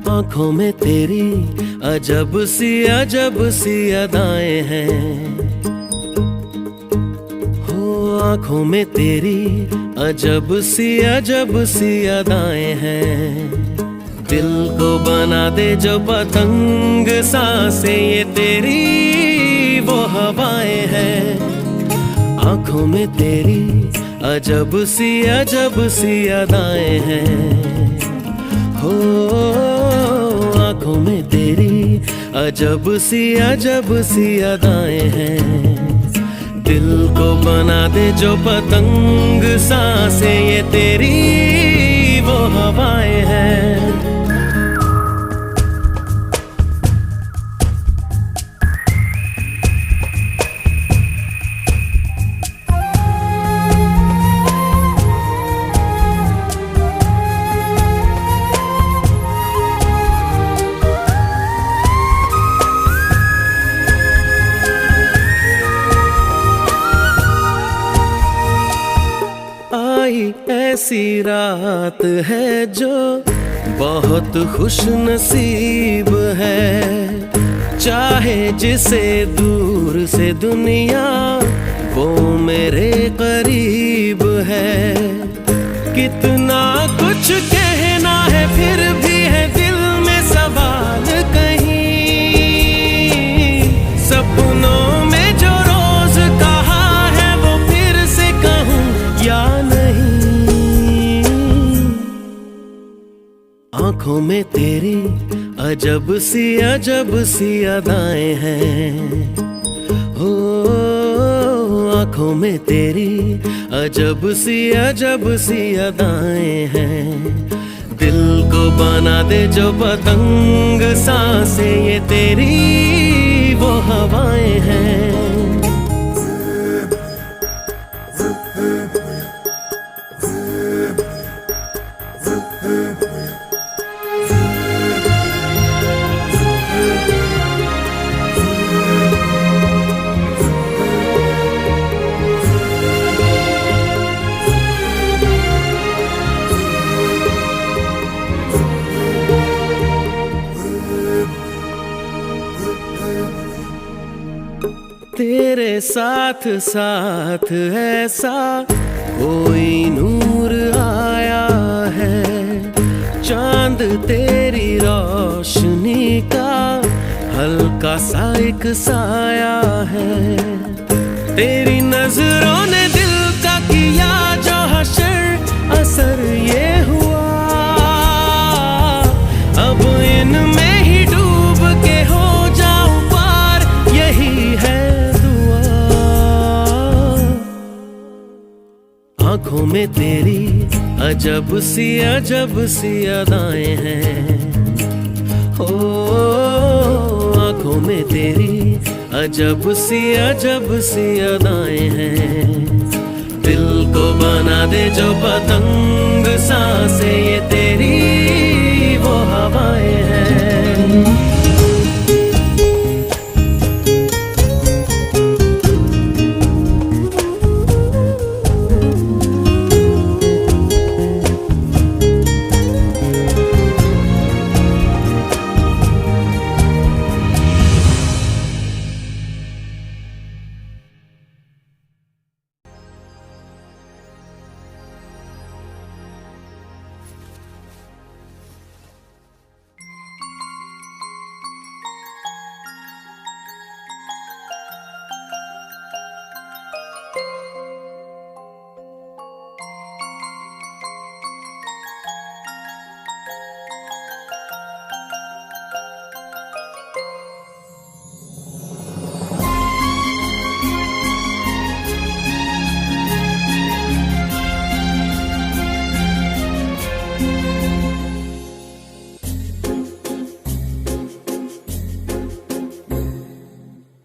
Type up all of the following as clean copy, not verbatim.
आंखों में तेरी अजब सी अदाएं हैं। हो आंखों में तेरी अजब सी अदाएं हैं। दिल को बना दे जो पतंग सांसें ये तेरी वो हवाएं हैं। आंखों में तेरी अजब सी अदाएं हैं। हो आंखों में तेरी अजब सी अदाएं हैं। दिल को बना दे जो पतंग सांसें ये तेरी वो हवाएं हैं। ऐसी रात है जो बहुत खुश नसीब है। चाहे जिसे दूर से दुनिया वो मेरे करीब है। कितना कुछ कहना है फिर भी है दिल में सवाल कहीं। सपनों में जो रोज कहा है वो फिर से कहूँ या नहीं। आंखों में तेरी अजब सी अदाएं हैं। हो आंखों में तेरी अजब सी अदाएं हैं। दिल को बना दे जो पतंग सांसें ये तेरी वो हवाएं हैं। तेरे साथ साथ ऐसा कोई नूर आया है। चांद तेरी रोशनी का हल्का सा एक साया है। तेरी नजरों ने दिल का किया जो हशर असर ये हुआ। अब इनमें ही डूब के हो जाऊं पार यही है। आंखों में तेरी अजब सी अदाएं हैं। हो आंखों में तेरी अजब सी अदाएं हैं। दिल को बना दे जो पतंग सांसें ये तेरी वो हवाएं हैं।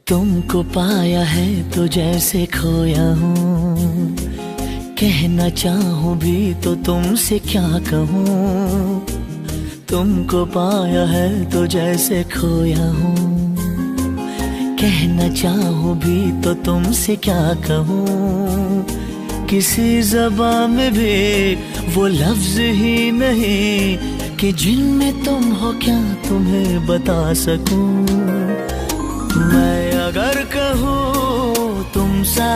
तुमको पाया है तो जैसे खोया हूँ। कहना चाहूँ भी तो तुमसे क्या कहूँ। तुमको पाया है तो जैसे खोया हूँ। कहना चाहूँ भी तो तुमसे क्या कहूँ। किसी ज़बान में भी वो लफ्ज़ ही नहीं कि जिनमें तुम हो क्या तुम्हें बता सकूं। मैं अगर कहूँ तुम सा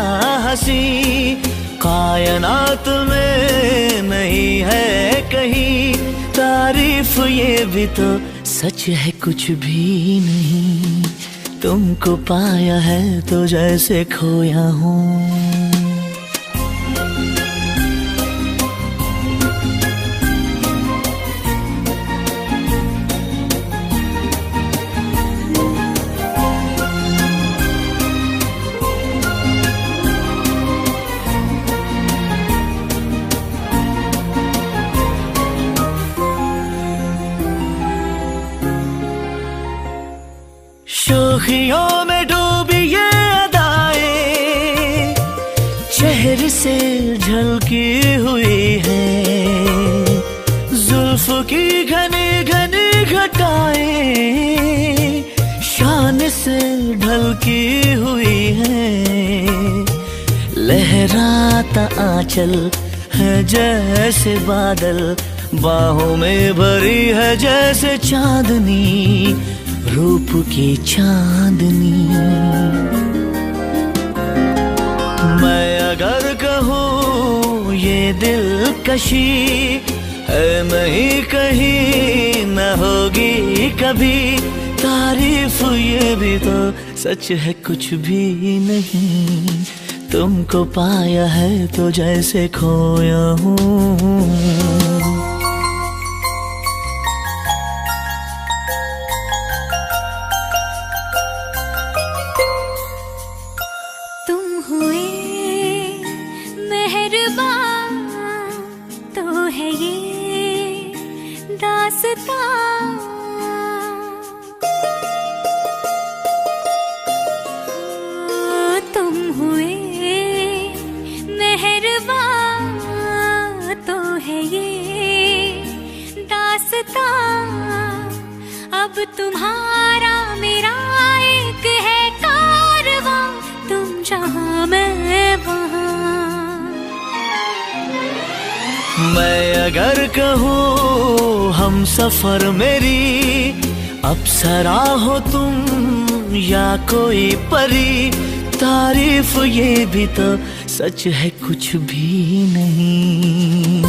हंसी कायनात में नहीं है कहीं, तारीफ ये भी तो सच है कुछ भी नहीं। तुमको पाया है तो जैसे खोया हूँ। शोखियों में डूबी ये अदाएं चेहरे से झलकी हुई है, जुल्फ की घनी घनी घटाएं शान से ढलकी हुई है। लहराता आंचल है जैसे बादल, बाहों में भरी है जैसे चांदनी, रूप की चांदनी। मैं अगर कहूँ ये दिलकशी है नहीं कहीं न होगी कभी, तारीफ ये भी तो सच है कुछ भी नहीं। तुमको पाया है तो जैसे खोया हूँ। तुम हुए मेहरबान तो है ये दास्तां। अब तुम्हारा मेरा एक है कारवां, तुम जहां मैं वहां। मैं अगर कहूँ हम सफर मेरी अप्सरा हो तुम या कोई परी, तारीफ ये भी तो सच है कुछ भी नहीं।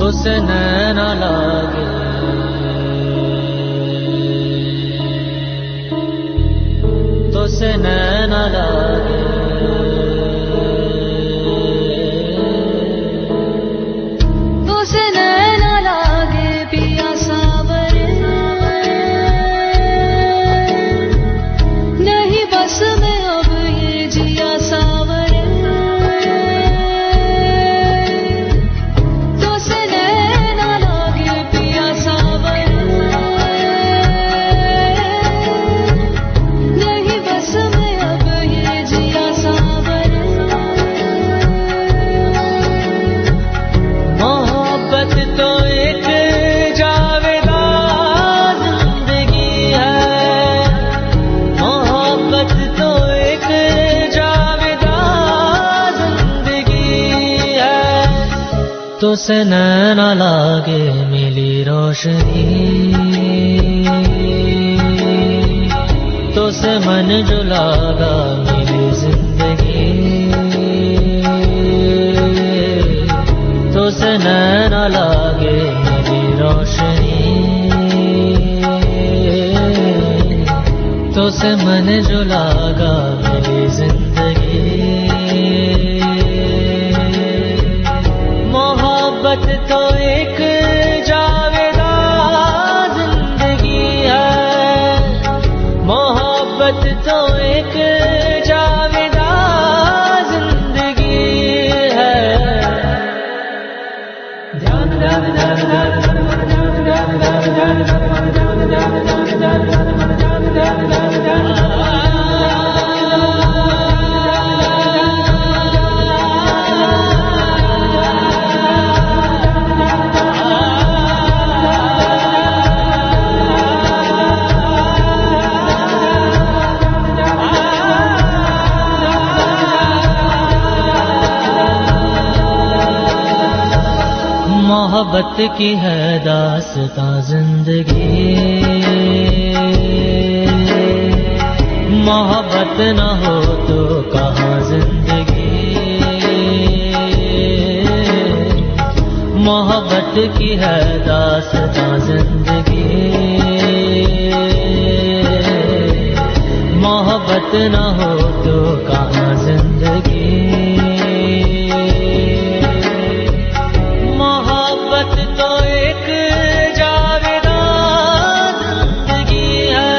तुझसे नैना लागे, तुझसे नैना लागे, तुझसे नैना लागे पिया सावरे, नहीं बस में अब ये जिया सावरे। तुझसे नैना लागे मिली रोशनी, तुझसे से मन जो लागा मेरी जिंदगी, तो से नैना लागे मेरी रोशनी, तो से मन जो लागा मेरी जिंदगी। मोहब्बत तो एक जावेदा जिंदगी है, मोहब्बत तो एक जावेदा जिंदगी है। मोहब्बत की है दास्तां जिंदगी, मोहब्बत न हो तो कहाँ जिंदगी। मोहब्बत की है दास्तां जिंदगी, मोहब्बत न हो तो कहाँ जिंदगी। मोहब्बत तो एक जावेदा जिंदगी है,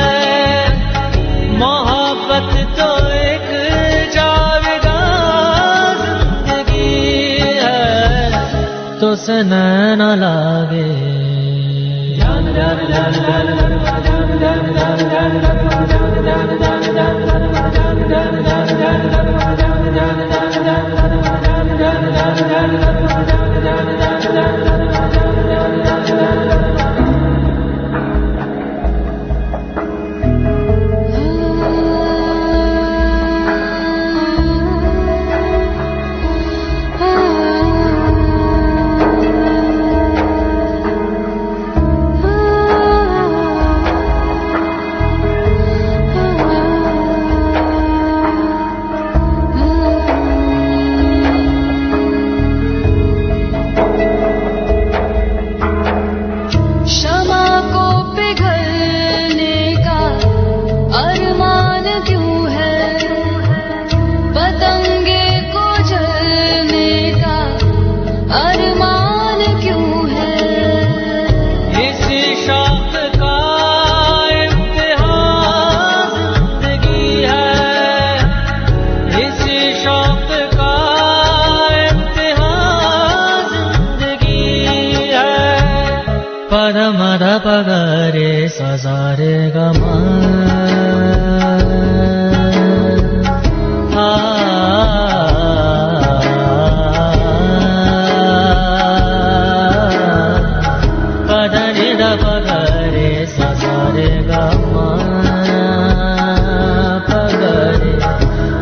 मोहब्बत तो एक जावेदा जिंदगी है, तो से नैना लागे पद पगरे सजारे गमा पद निद पगरे सजारे गमा पगरे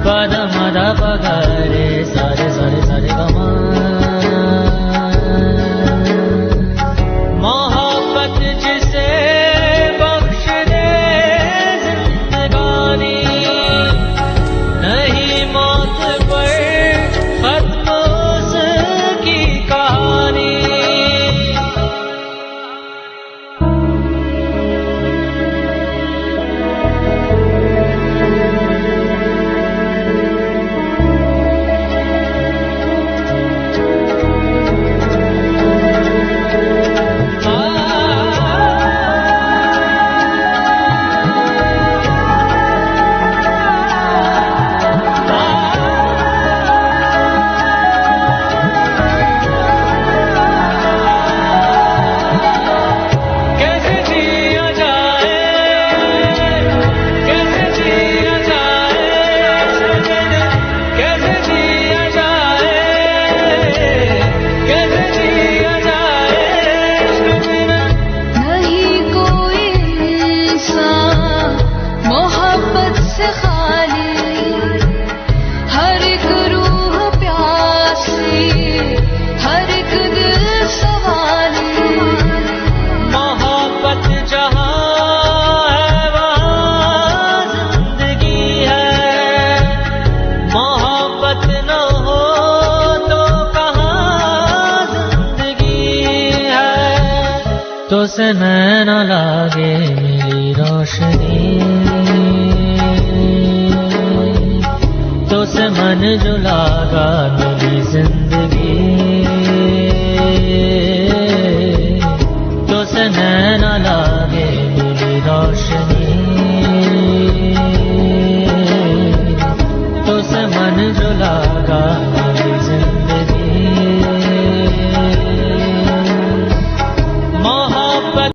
पद मद पगरे सरे सरे सरे गमा। तो से नैना लागे मेरी रोशनी, तो से मन जो लागा मेरी जिंदगी, तो से नैना लागे मेरी रोशनी, तो से मन जो लागा मेरी जिंदगी। मोहब्बत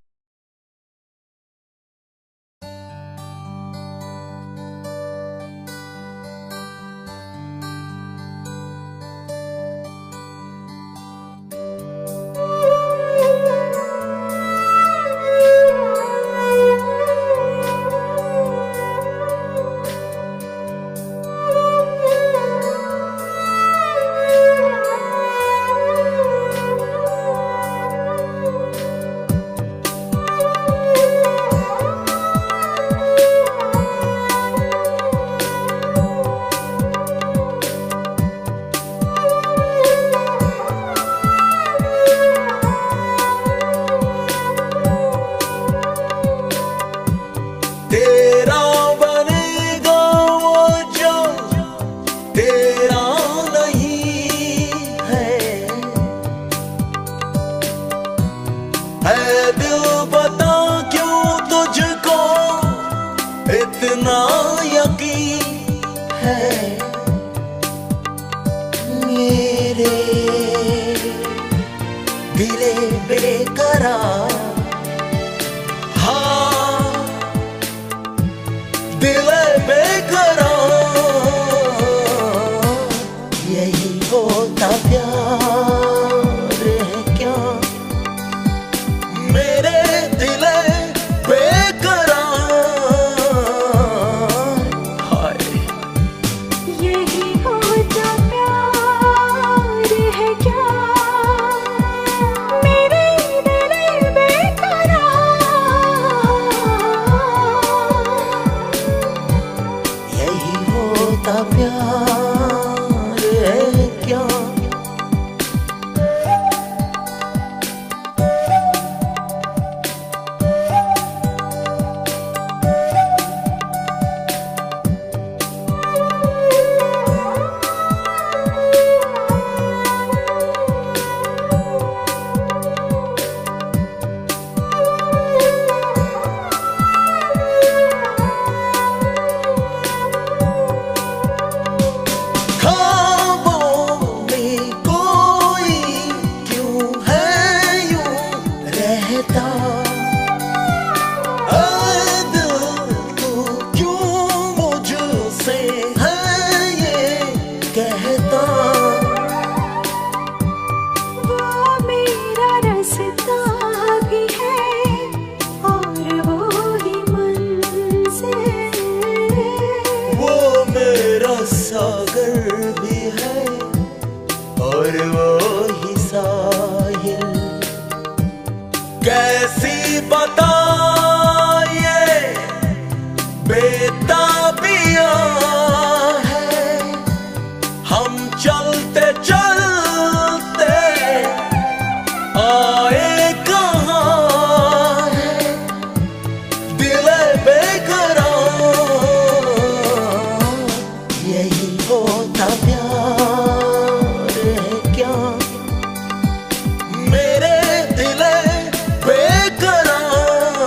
तेरा बनेगा वो जो तेरा नहीं है दिल बता क्यों तुझको इतना यकीन है मेरे दिले बेकरार। दिल बेकरार, यही होता प्यार है क्या मेरे दिल बेकरार। हाय यही होता प्यार है क्या मेरे दिल बेकरार। यही होता प्यार है क्या। सागर भी है और वो ही साहिल। कैसी बताइए बेताबिया है हम चलते चलते आए कहाँ है दिल बेकरार। यही होता प्यार है क्या मेरे दिल बेकरार।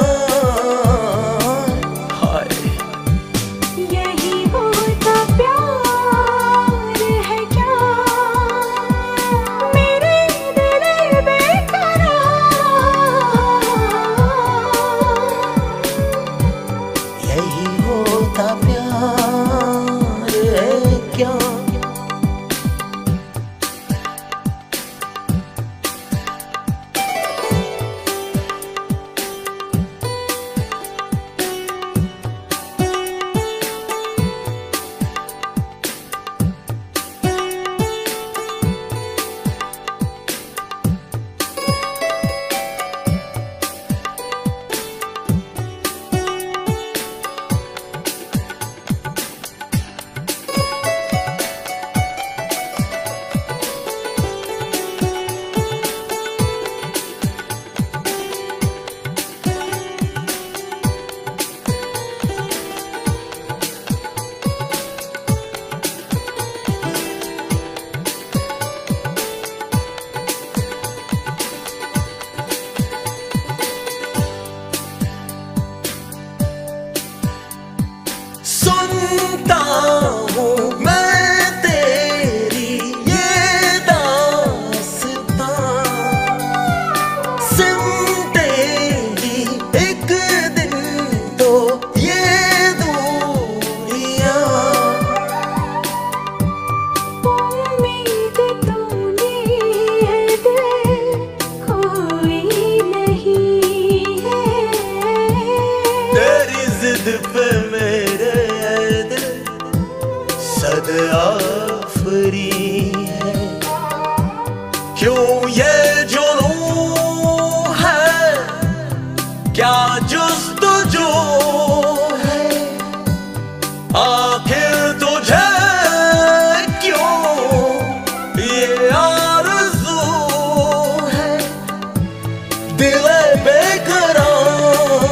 बेकरार,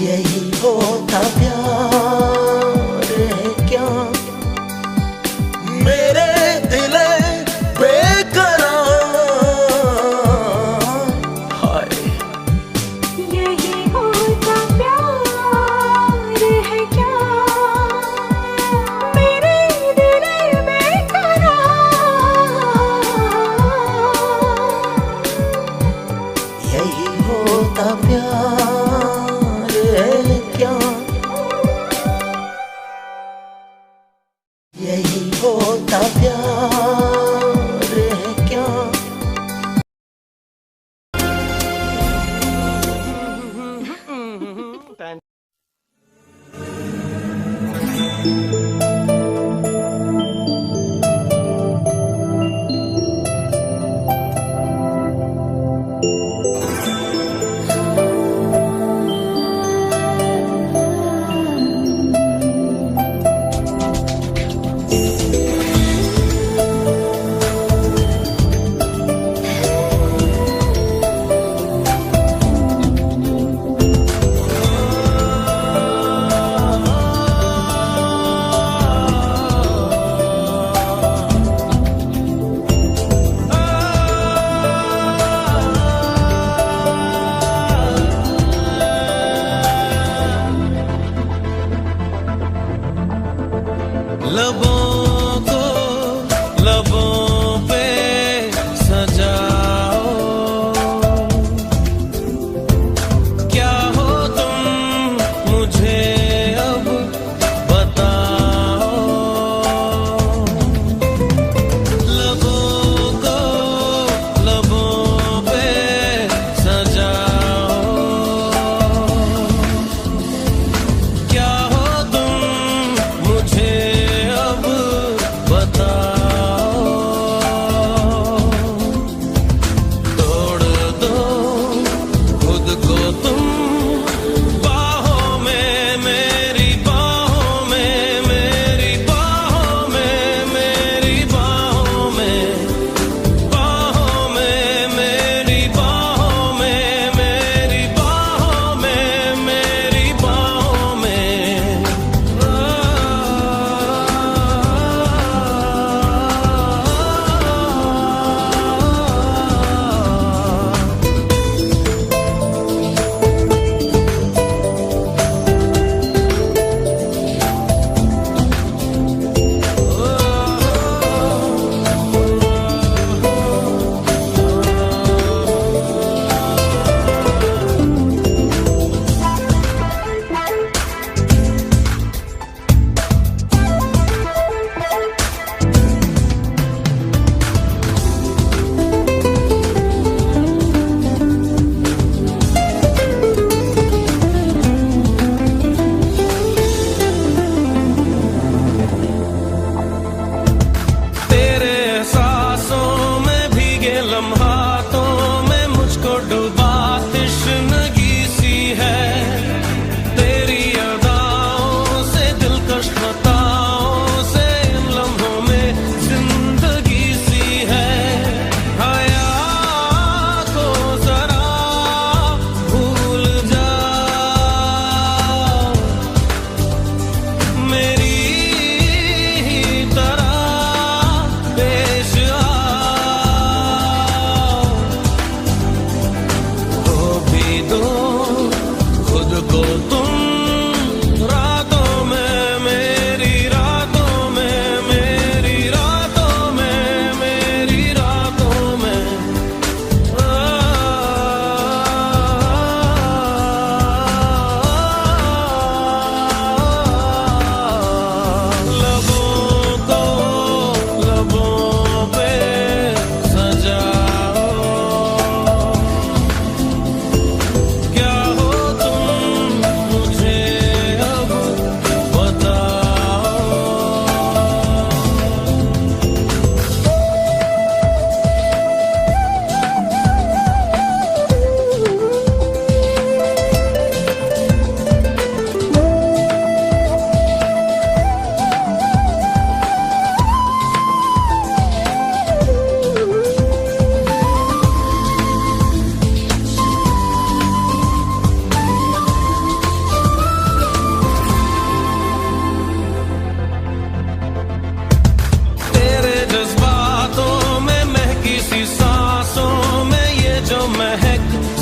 यही होता प्यार है क्या? मेरे दिल बेकरार, हाय यही होता प्यार है क्या? मेरे दिल बेकरार, यही होता प्यार है क्या? यही होता प्यार है क्या?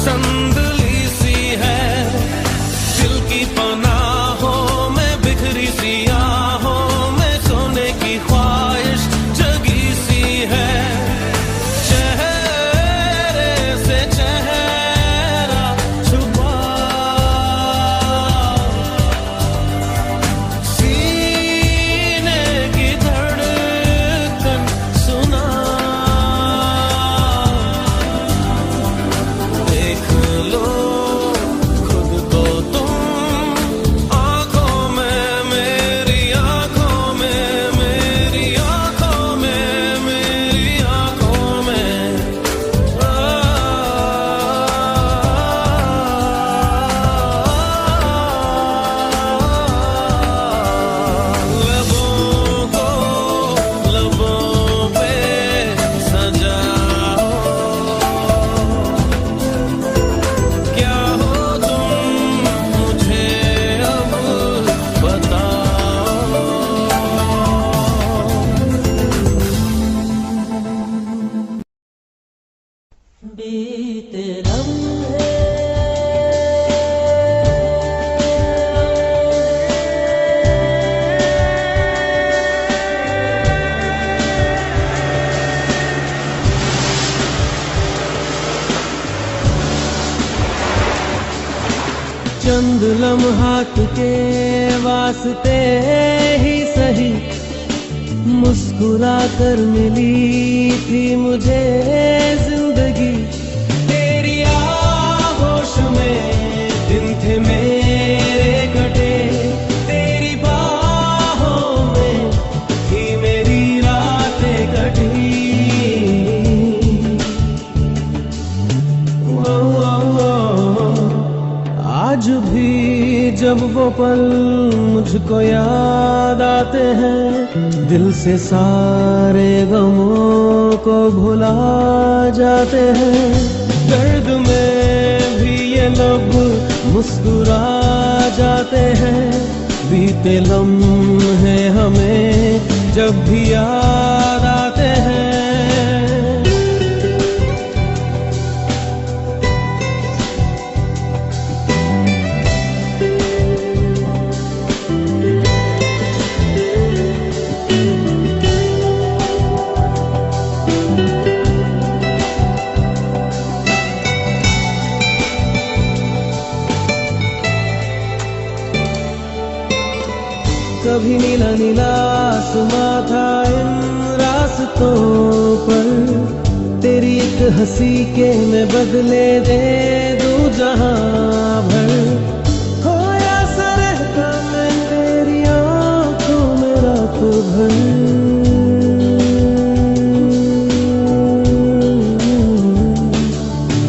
संदली सी है दिल की पनाहों में बिखरी सी आहों में सोने की ख्वाहिश जगी सी है चेहरे से चेहरा छुपा सीने की धड़कन सुना देख लो खुद को तुम आंखों में मेरी आंखों में मेरी आंखों में मेरी आंखों में लबों को लबों पे सजाओ क्या हो तुम मुझे अब बताओ बीते लम्हे चंद लम्हात के वास्ते ही सही मुस्कुरा कर मिली थी मुझे जिंदगी तेरी आगोश में दिन थे मेरे कटे तेरी बाहों में थी मेरी रातें कटी आज भी जब वो पल मुझको याद आते हैं दिल से सारे गमों को भुला जाते हैं दर्द में भी ये लब मुस्कुरा जाते हैं बीते लम्हे हमें जब भी याद आते हैं कभी नीला नीला आसमां था इन रास्तों पर तेरी एक हंसी के मैं बदले दे दूं जहां भर खोया सा रहता मैं तेरी आंखों में रातों भर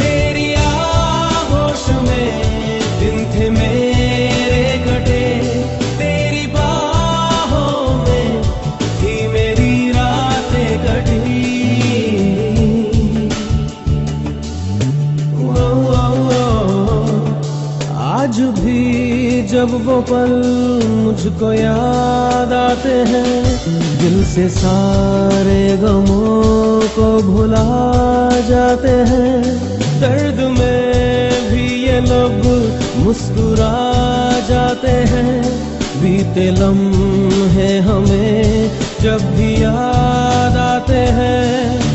तेरी आगोश में दिन थे मेरे कटे तेरी बाहों में थी मेरी रातें कटी आज भी जब वो पल मुझको याद आते हैं दिल से सारे गमों को भुला जाते हैं दर्द में भी ये लब मुस्कुरा जाते हैं बीते लम्हे हमें जब भी याद आते हैं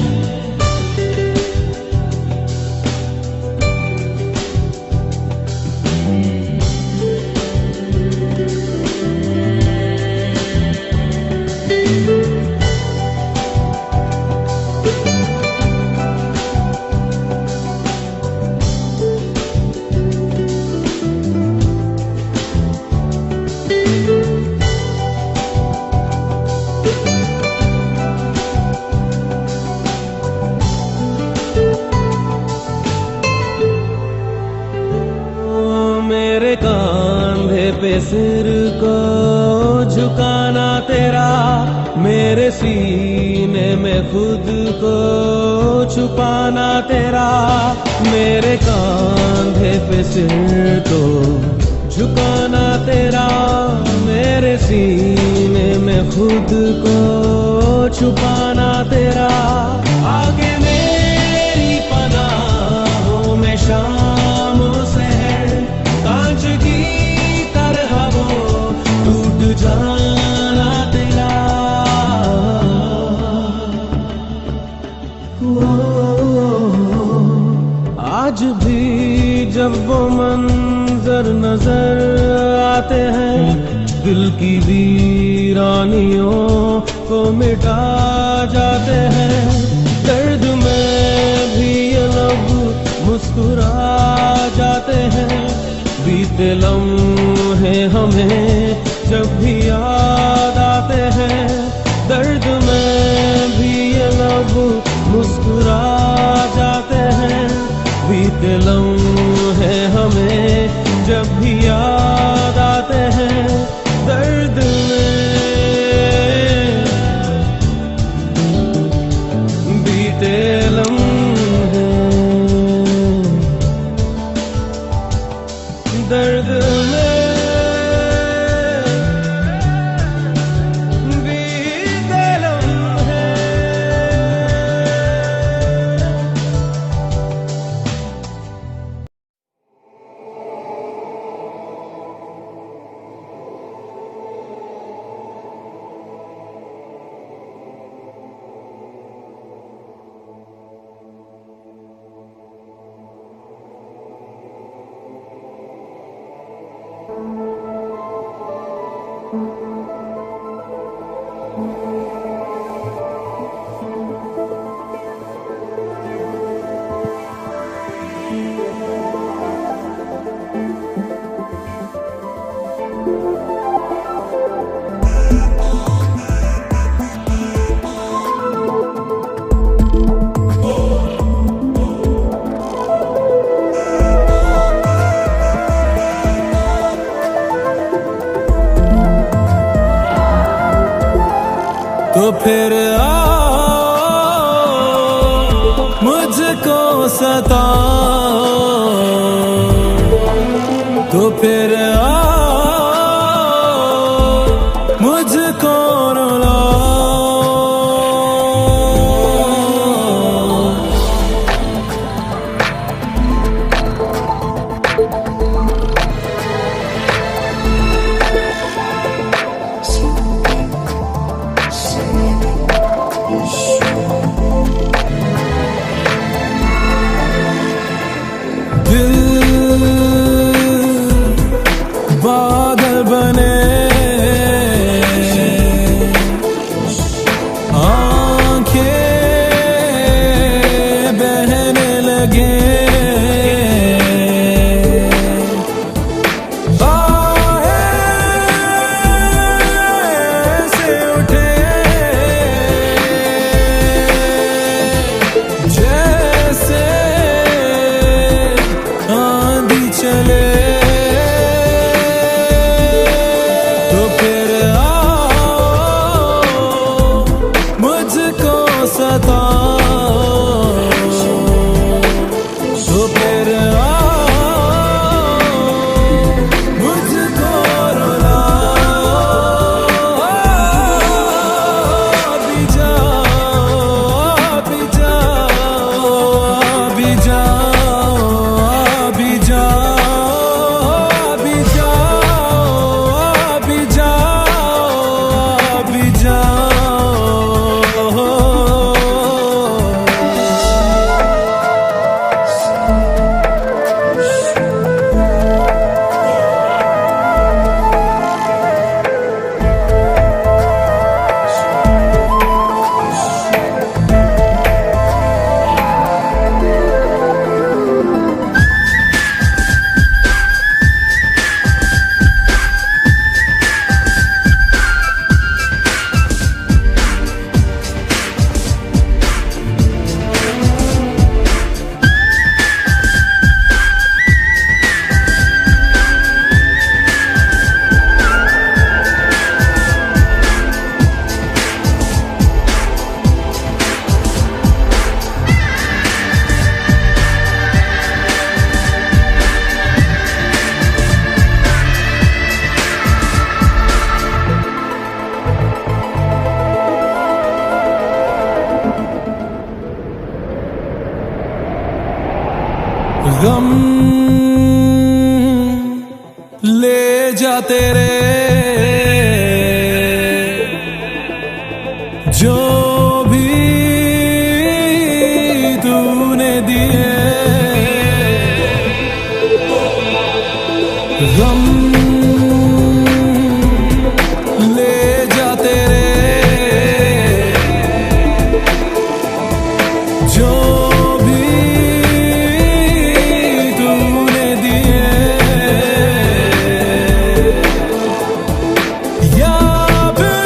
मेरे कांधे पे सिर को झुकाना तेरा मेरे सीने में खुद को छुपाना तेरा मेरे कांधे पे सिर को झुकाना तेरा मेरे सीने में खुद को छुपाना तेरा आगे मेरी पनाहों में शाम जब वो मंजर नजर आते हैं, दिल की वीरानियों को मिटा जाते हैं। दर्द में भी ये लब मुस्कुरा जाते हैं। बीते लम्हे हमें जब भी याद आते हैं, दर्द में भी ये लब मुस्कुरा जाते हैं। बीते लम्हे हमें जब भी याद आते हैं, दर्द में बीते लम्हे दर्द में बीते लम्हे। तो फिर आओ मुझको सताओ, तो फिर आओ मुझको रुलाओ। बादल बने आंखें बहने लगे, बाहें से उठे जैसे आंधी चले। गम ले जा तेरे जो भी तूने दिए, गम ले जा तेरे जो भी तूने दिए, या फिर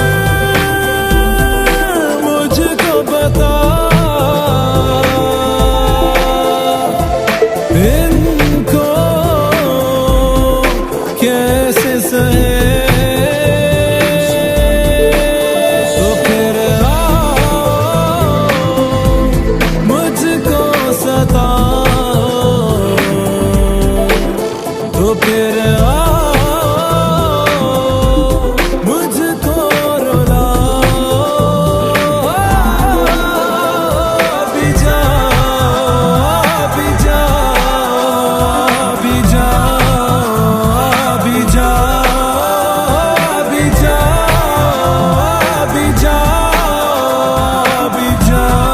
मुझको बता इनको कैसे सहे। तो फिर आओ मुझको सताओ, तो फिर आओ मुझको रुलाओ। भी जाओ, भी जाओ, भी जाओ, भी जाओ, भी जाओ, भी जाओ, भी जाओ।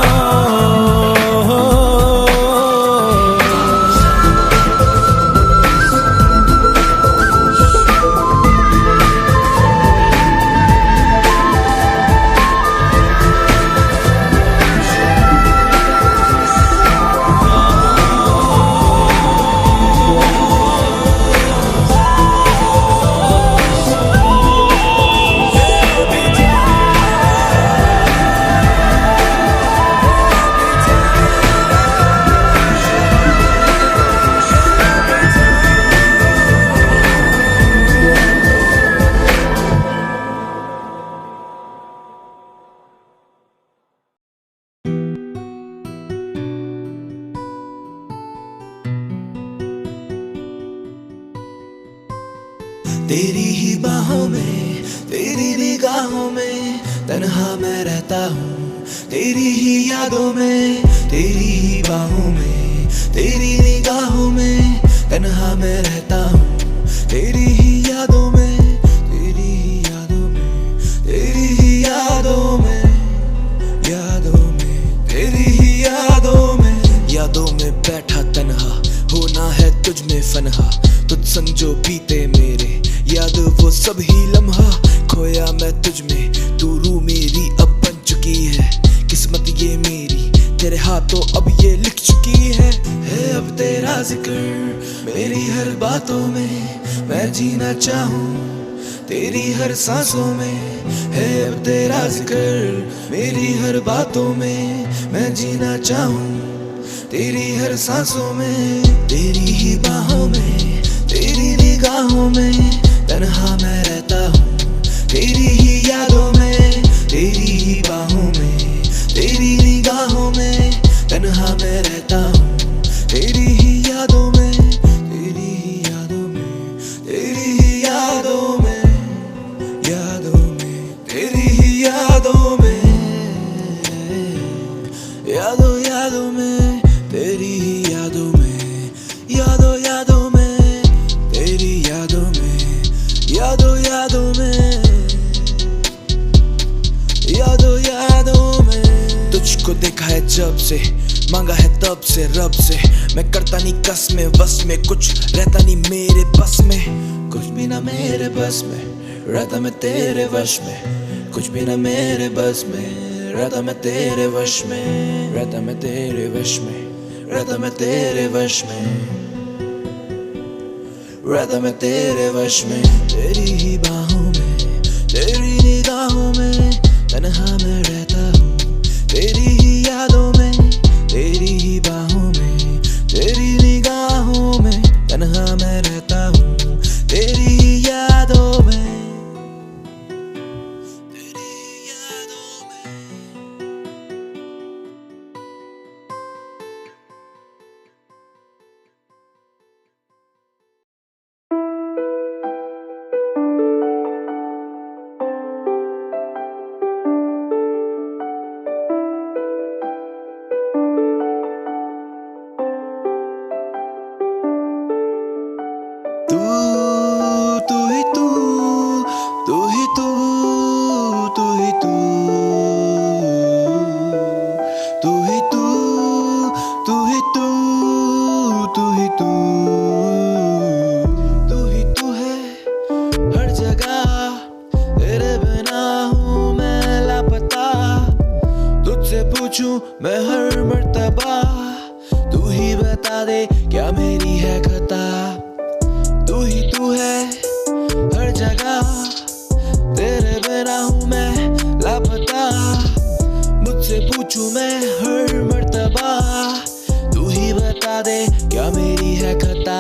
तेरी ही बाहों में, तेरी निगाहों में तन्हा मैं रहता हूँ। तेरी ही यादों में, तेरी ही बाहों में, तेरी निगाहों में तन्हा मैं रहता हूँ। तेरी ही यादों में, तेरी ही यादों में, तेरी ही यादों में, यादों में, तेरी ही यादों में, यादों में बैठा तन्हा होना है तुझ में फनहा। तुझ संग जो बीते मेरे याद वो सब ही लम्हा, खोया मैं तुझ में, तू रूह मेरी अब बन चुकी है। किस्मत ये मेरी तेरे हाथों अब ये लिख चुकी है अब तेरा जिक्र मेरी हर बातों में, मैं जीना चाहूँ तेरी हर सांसों में। है अब तेरा जिक्र मेरी हर बातों में, मैं जीना चाहूँ तेरी हर सांसों में। तेरी ही बाहों में, तेरी निगाहों में तन्हा मैं रहता हूँ। तेरी ही यादों में, तेरी ही बाहों में, तेरी निगाहों में तन्हा मैं रहता हूँ। तेरी ही यादों में, तेरी ही यादों में, तेरी ही यादों में, यादों में, तेरी ही यादों में, यादों यादों में, तेरी ही यादों में, यादों यादों में, तेरी यादों में, यादों यादों में, यादों यादों में। तुझको देखा है जब से, मांगा है तब से रब से, मैं करता नहीं कस में बस में, कुछ रहता नहीं मेरे बस में। कुछ भी ना मेरे बस में, रहता मैं तेरे वश में। कुछ भी ना मेरे बस में, रहता मैं तेरे वश में। रहता मैं तेरे वश में, रहता मैं तेरे वश में, रहता मैं तेरे वश में। तेरी ही बाहों में, तेरी निगाहों में तन्हा मैं रहता हूँ। तेरी ही यादों में, तेरी ही बाहों में, तेरी निगाहों में तन्हा मैं रहता हूँ। तेरी ही यादों में, तेरी ही यादों में। मेरी है खता? तू ही तू है हर जगह, तेरे बिना हूँ मैं लापता। मुझसे पूछूं मैं हर मर्तबा, तू ही बता दे क्या मेरी है खता?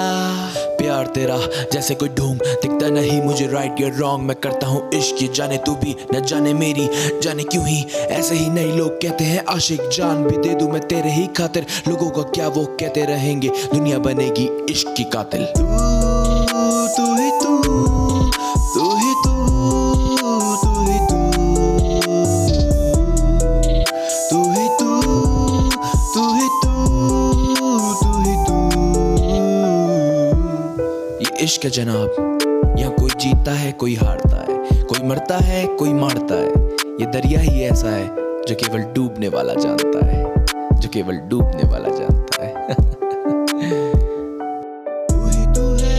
प्यार तेरा जैसे कोई ढूंढ दिखता नहीं मुझे, राइट या रॉन्ग मैं करता हूँ इश्क, ये जाने तू भी न जाने मेरी जाने क्यों ही ऐसे ही नहीं लोग कहते हैं आशिक। जान भी दे दूं मैं तेरे ही खातिर, लोगों का क्या वो कहते रहेंगे, दुनिया बनेगी इश्क की कातिल। तू ही तू, तू ही तू, तू ही तू, तू ही तू, तू ही तू, तू ही तू। ये इश्क है जनाब, यहाँ कोई जीतता है कोई हारता है, कोई मरता है कोई मारता है। ये दरिया ही ऐसा है जो केवल डूबने वाला जानता है, जो केवल डूबने वाला जानता है। तू ही तू है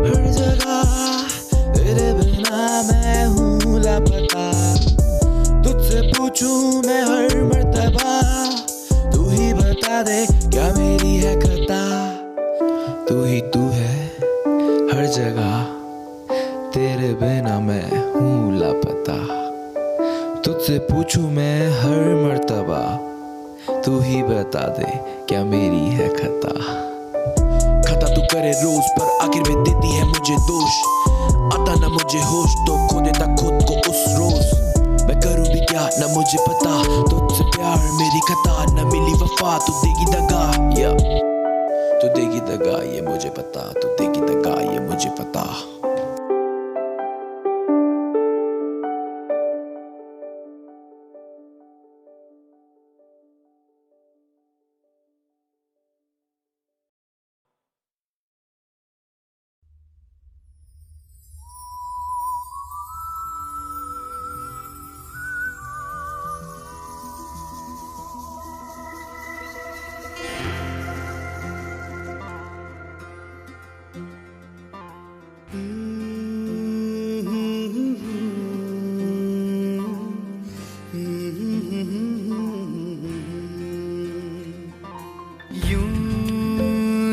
हर जगह, तेरे बिना मैं हूँ लापता। तुझसे पूछूं मैं हर मर्तबा, तू ही बता दे क्या मेरी है खता? तू ही तू है हर जगह, तेरे बिना मैं हूँ लापता। तुझसे पूछूं मैं हर मर्तबा, तू ही बता दे क्या मेरी है खता? खता तू करे रोज पर आखिर में देती है मुझे दोष, आता ना मुझे होश तो खो देता खुद को उस रोज। मैं करूँ भी क्या ना मुझे पता, तुझसे प्यार मेरी खता, न मिली वफा तू देगी दगा, या तू देगी दगा ये मुझे पता, तू देगी दगा ये मुझे पता।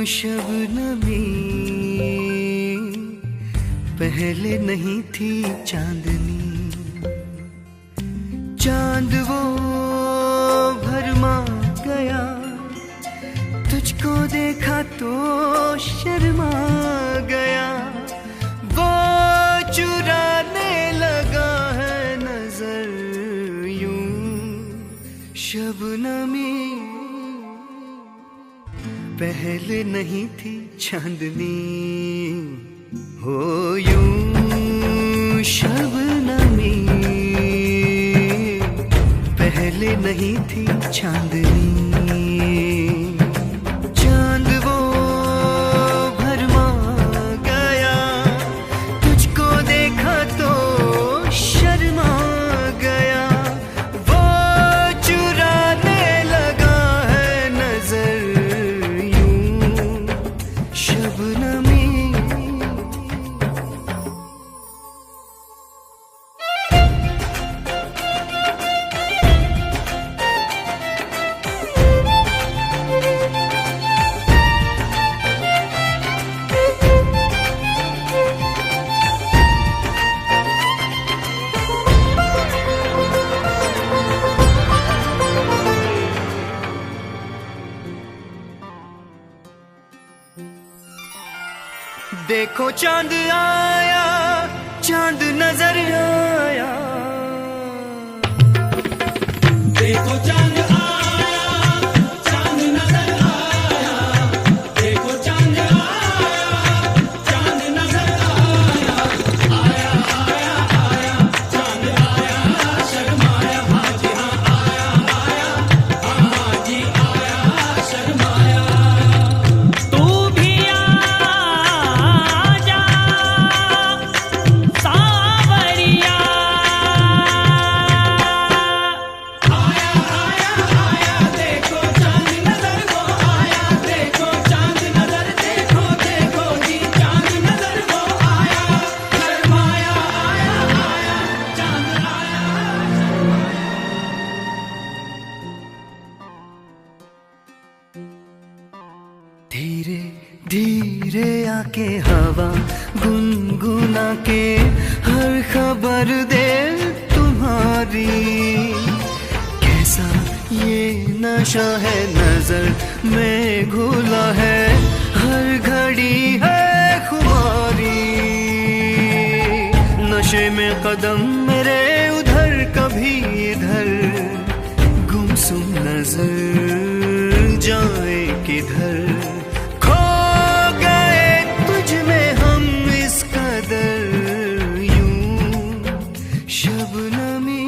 शबनमी पहले नहीं थी चांदनी, चांद वो भरमा गया, तुझको देखा तो शर्मा गया। वो चुराने लगा है नजर यूं शबनमी पहले नहीं थी चांदनी, हो यूं शबनमी पहले नहीं थी चांदनी। चांद वो भरमा गया, तुझको देखा तो शर्मा गया। वो चुराने लगा है नजर शबनमी। देखो चांद आया, चांद नजर आया, देखो चांद आया, चांद नजर आया, देखो चांद आया, चांद नजर आया। आया आया आया चांद आया, शर्माया हाजी हाँ आया आया, हाजी आया शर्माया। तू भी आजा सावरिया, धीरे धीरे आके हवा गुनगुना के हर खबर दे तुम्हारी। कैसा ये नशा है नजर में घुला है, हर घड़ी है खुमारी। नशे में कदम मेरे उधर कभी इधर, गुमसुम नजर जाए किधर। खो गए तुझ में हम इस कदर, यूं शबनमी।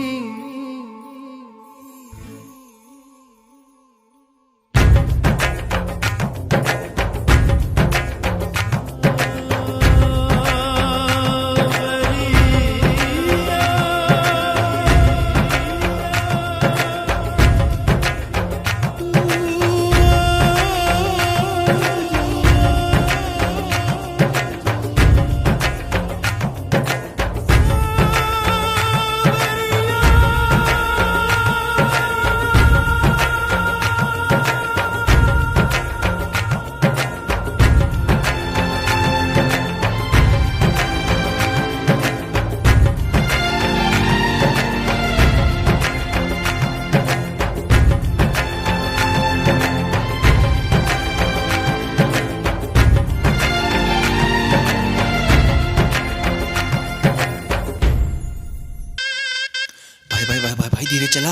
भाई धीरे चला,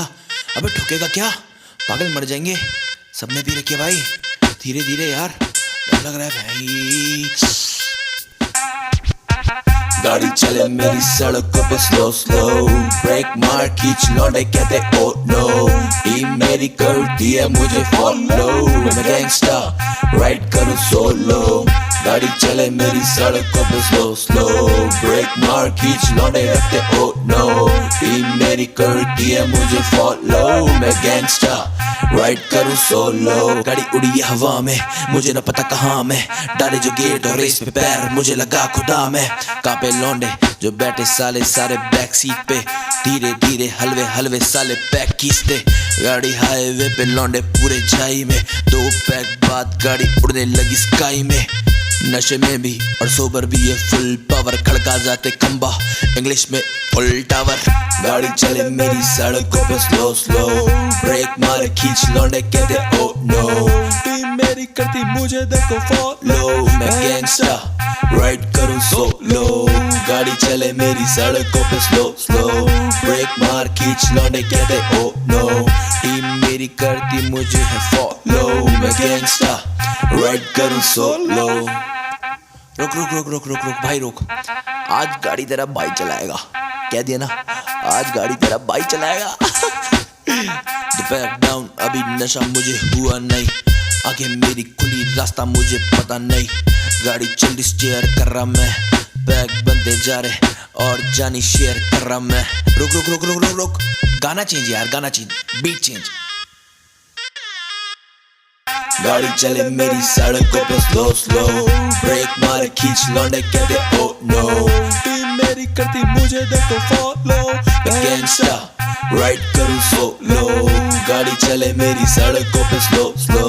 अबे ठुकेगा क्या, पागल मर जाएंगे। सबने पी रखी है भाई, धीरे धीरे यार, डर लग रहा है भाई। गाड़ी चले मेरी सड़कों पे स्लो स्लो, ब्रेक मार खींच लौटे कहते ओ नो। टीम मेरी करती है मुझे फॉलो, मैं गैंगस्टर राइड करूं सोलो। गाड़ी चले मेरी सड़कों पे स्लो स्लो, ब्रेक मार खींच लौटे रखते ओ नो। टीम मेरी करती है मुझे फॉलो, मैं गैंगस्टर राइड करूं सोलो। गाड़ी उड़ी है हवा में, मुझे न पता कहाँ मैं, डाले जो गेट और रेस पे पैर, मुझे लगा खुदा में। कांपे लौंडे जो बैठे साले सारे बैक सीट पे, धीरे धीरे हलवे हलवे साले पैक खींचते। गाड़ी हाईवे पे लौंडे पूरे छाई में, 2 पैक बाद गाड़ी उड़ने लगी स्काई में। नशे में भी और सोबर भी ये फुल पावर, खड़का जाते खंबा इंग्लिश में फुल टावर। गाड़ी चले मेरी सड़कों पे स्लो स्लो, ब्रेक मारे खींच लौंडे कहते ओ नो। टीम मेरी करती मुझे देखो फॉलो, मैं गैंगस्टर राइड करूं सोलो। गाड़ी चले मेरी सड़कों पे स्लो स्लो, ब्रेक मार खींच लौंडे कहते ओ नो। टीम मेरी करती मुझे है फॉलो, मैं गैंगस्टर राइड करूं सोलो। रुक रुक रुक रुक रुक रुक भाई रुक, आज गाड़ी तेरा भाई चलाएगा, कह दिया ना, आज गाड़ी तेरा भाई चलाएगा। दोपहर डाउन अभी नशा मुझे हुआ नहीं, आगे मेरी खुली रास्ता मुझे पता नहीं। गाड़ी जल्दी स्टीयर कर रहा मैं, बैग बनते जा रहे और जानी शेयर कर रहा मैं। रुक रुक रुक रुक रुक रुक, गाना चेंज यार, गाना चेंज, बीट चेंज। गाड़ी चले मेरी सड़कों पे स्लो स्लो, ब्रेक मारे खींच लौंडे कहते ओ नो। टीम मेरी करती मुझे देखो फॉलो, मैं गैंगस्टर राइड करूं सोलो। गाड़ी चले मेरी सड़कों पे स्लो स्लो,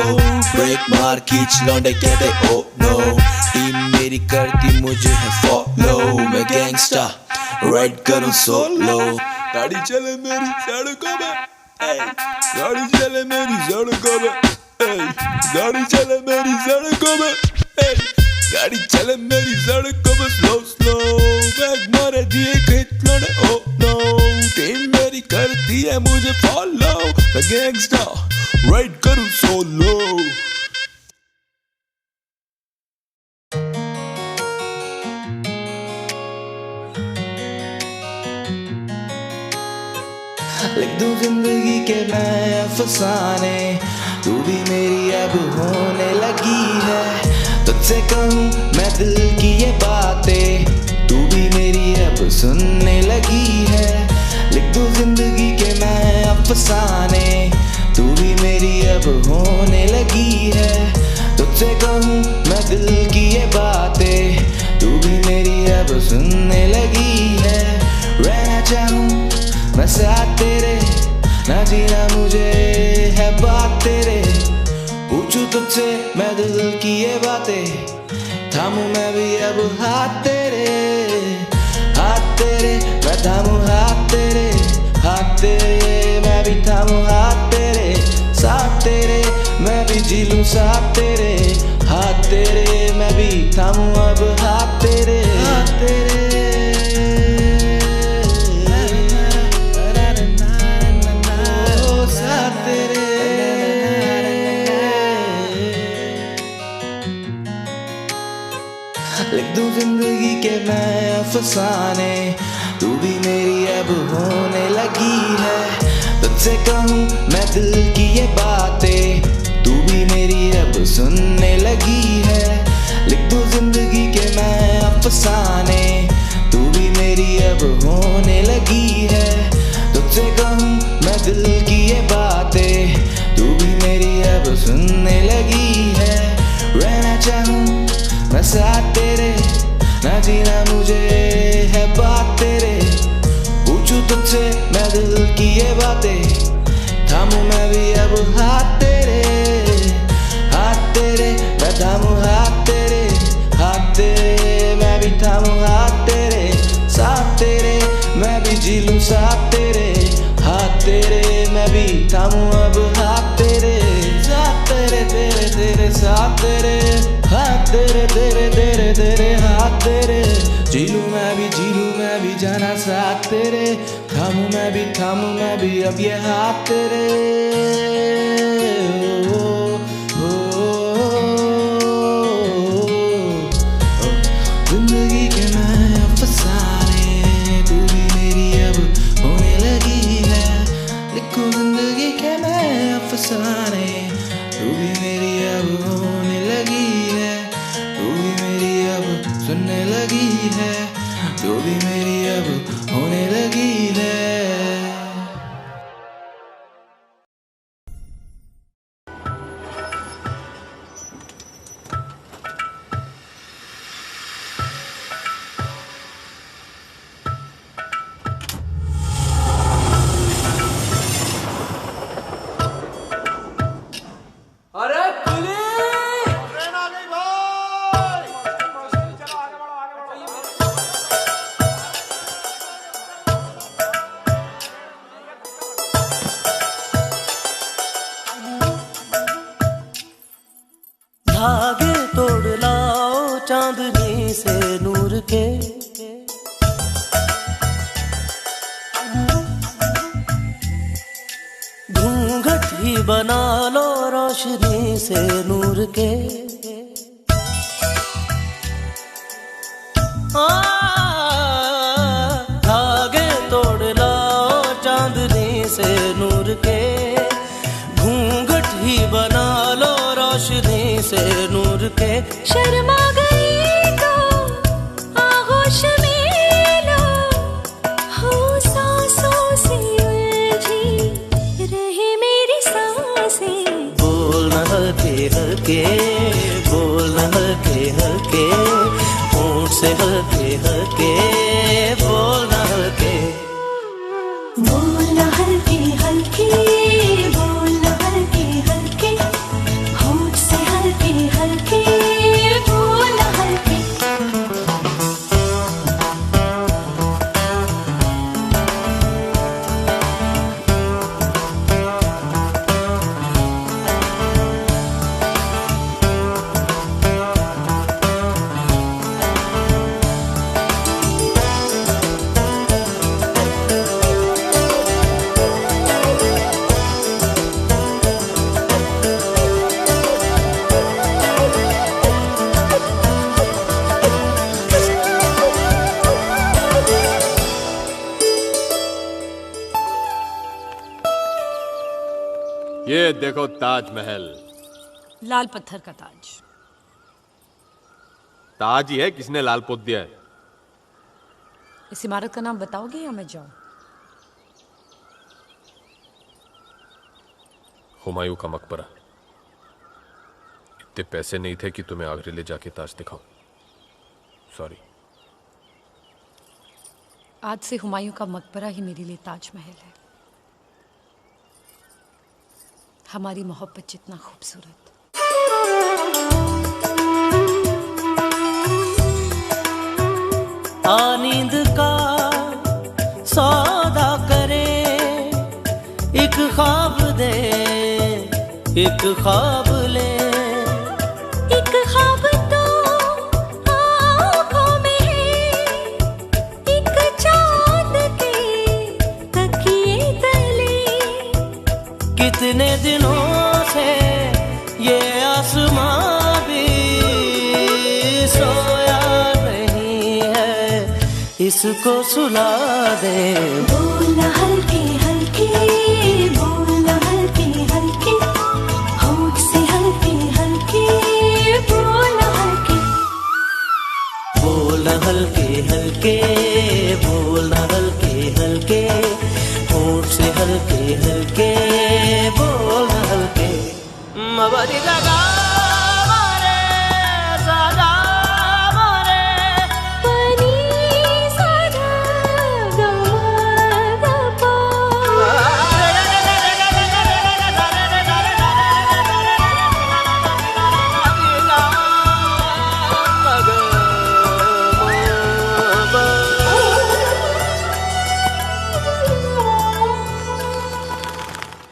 ब्रेक मार खींच लौंडे कहते ओ नो। टीम मेरी करती मुझे है फॉलो, मैं गैंगस्टर राइड करूं सोलो। गाड़ी चले मेरी सड़कों पे, गाड़ी चले मेरी सड़कों पे, गाड़ी चले मेरी सड़कों में, गाड़ी चले मेरी सड़कों में स्लो स्लो। बैग मारे दिए खींच लौंडे ओ नो। टीम मेरी करती है मुझे फॉलो, मैं गैंगस्टर राइड करूं सोलो। लिख दूं जिंदगी के मैं अफसाने, तू भी मेरी अब होने लगी है। तुझसे कहूँ मैं दिल की ये बातें, तू भी मेरी अब सुनने लगी है। लिख दूं जिंदगी के मैं अफसाने, तू भी मेरी अब होने लगी है। तुझसे कहूँ मैं दिल की ये बातें, तू भी मेरी अब सुनने लगी है। रहना चाहूँ मैं साथ तेरे, ना जीना मुझे है बात तेरे। पूछूं तुझसे मैं दिल की ये बातें, थामू मैं भी अब हाथ तेरे, मैं थामू हाथ तेरे, मैं भी थामू हाथ तेरे, साथ तेरे मैं भी जी लूं साथ तेरे, हाथ तेरे मैं भी थामू अब हाथ तेरे, ओ साथ तेरे। लिख दूं जिंदगी के मैं अफसाने, तू भी मेरी अब होने लगी है, तुझसे कहूँ मैं दिल की ये बातें, तू भी मेरी अब सुनने लगी है। लिख दूं जिंदगी के मैं अफसाने, तू भी मेरी अब होने लगी है, तुझसे कहूँ मैं दिल की ये बातें, तू भी मेरी अब सुनने लगी है। रहना चाहूँ मैं साथ तेरे, ना जीना मुझे है बात तेरे, पूछूं तुझसे मैं दिल की ये बातें, थामू मैं भी अब हाथ तेरे, मैं थामू हाथ तेरे, मैं भी थामू हाथ तेरे, साथ तेरे मैं भी जी लूं साथ तेरे, हाथ तेरे मैं भी थामू अब हाथ तेरे, साथ तेरे तेरे तेरे साथ तेरे, हाथ तेरे तेरे तेरे तेरे हाथ तेरे, जी लूं मैं भी जाना साथ तेरे, थामू मैं भी अब ये हाथ तेरे। जिंदगी के मैं अफसाने, तू भी मेरी अब होने लगी है, लिखूं जिंदगी के मैं अफसाने, तू भी मेरी अब होने लगी है, तू भी मेरी अब सुनने लगी है, तू भी मेरी अब होने लगी है। अरे पुलिस! ट्रेन आ गई भाई। धागे तोड़ लाओ चांदनी से नूर के, घूंघट ही बना लो रोशनी से नूर के, धागे तोड़ लाओ चांदनी से नूर के, घूंघट ही बना लो रोशनी से नूर के। शर्मा गई तो आगोश में लो, हो सांसों से उलझी रहे मेरी सांसें, बोलना हल्के हल्के, बोलना हल्के हल्के, होंठ से हल्के हल्के, बोलना हल्के, बोलना हल्के हल्के, बोलना हल्के हल्के, होंठ से हल्के हल्के, बोलना हल्के। ये देखो ताजमहल। लाल पत्थर का ताज। ताज ही है, किसने लाल पोत दिया है? इस इमारत का नाम बताओगे या मैं जाऊं? हुमायूं का मकबरा। इतने पैसे नहीं थे कि तुम्हें आगरे ले जाके ताज दिखाऊं। सॉरी। आज से हुमायूं का मकबरा ही मेरे लिए ताजमहल है। हमारी मोहब्बत जितना खूबसूरत आ नींद का सौदा करे, एक ख्वाब दे एक ख्वाब ले। एक ख्वाब तो आँखों में है, एक चाँद के तकिए तले। कितने दिनों से ये आसमां भी सोया नहीं है, इसको सुला दे। बोलना हल्के हल्के, बोलना हल्के हल्के, होठ से हल्के हल्के, बोलना हल्के। बोलना हल्के हल्के, बोलना हल्के हल्के, होठ से हल्के हल्के, बोलना हल्के। मबरी लगा मारे सदा मारे, पनी सदा गमा गपा।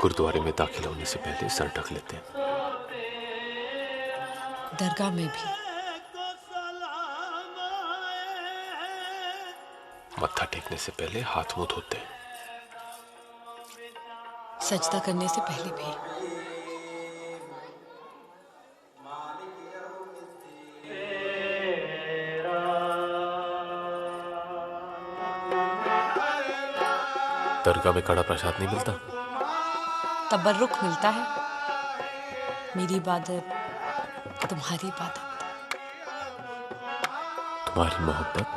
गुरुद्वारे में दाखिल होने से पहले सर ढक लेते हैं। दरगाह में भी। मत्था टेकने से पहले हाथ मुंह धोते हैं। सजदा करने से पहले भी। दरगाह में कड़ा प्रसाद नहीं मिलता। तबर्रुक मिलता है। मेरी इबादत तुम्हारी इबादत। तुम्हारी मोहब्बत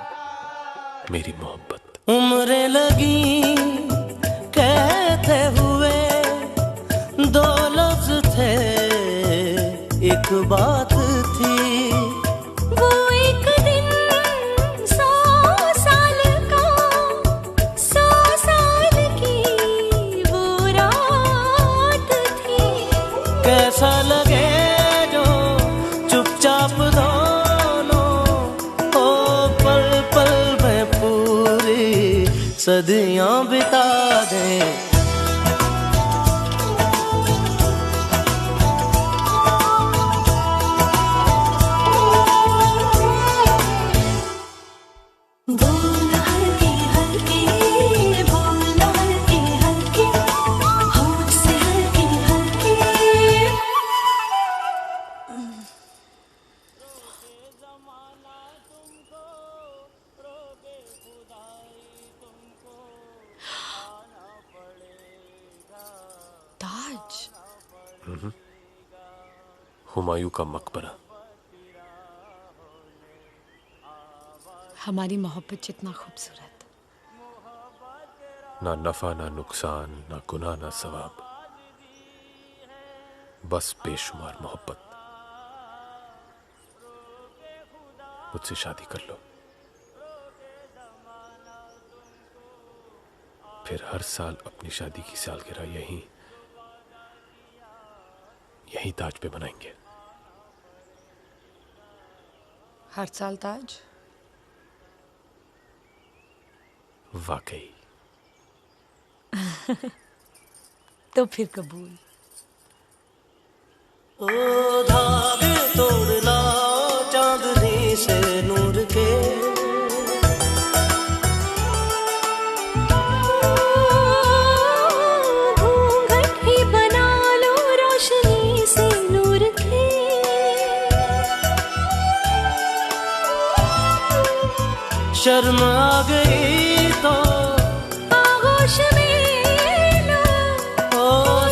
मेरी मोहब्बत। उम्रें लगी कहते हुए, दो लफ्ज थे एक बात थी। वो एक दिन 100 साल का, 100 साल की वो रात थी। कैसा लगे जो चुपचाप दोनों हो, पल पल में पूरी सदियां बिता दें। बोलना हल्के हल्के, बोलना हल्के हल्के, होठ से हल्के हल्के। ताज। हुमायूं का मकबरा। हमारी मोहब्बत जितना खूबसूरत। ना नफा ना नुकसान, ना गुनाह ना सवाब, बस बेशुमार मोहब्बत। मुझसे शादी कर लो, फिर हर साल अपनी शादी की सालगिरह यहीं ताज पे मनाएंगे। हर साल ताज। वाकई। तो फिर कबूल। ओ धागे तोड़ लाओ चांदनी से नूर के, घूंघट ही बना लो रोशनी से नूर के। शर्म आ गई तो आगोश में लो, ओ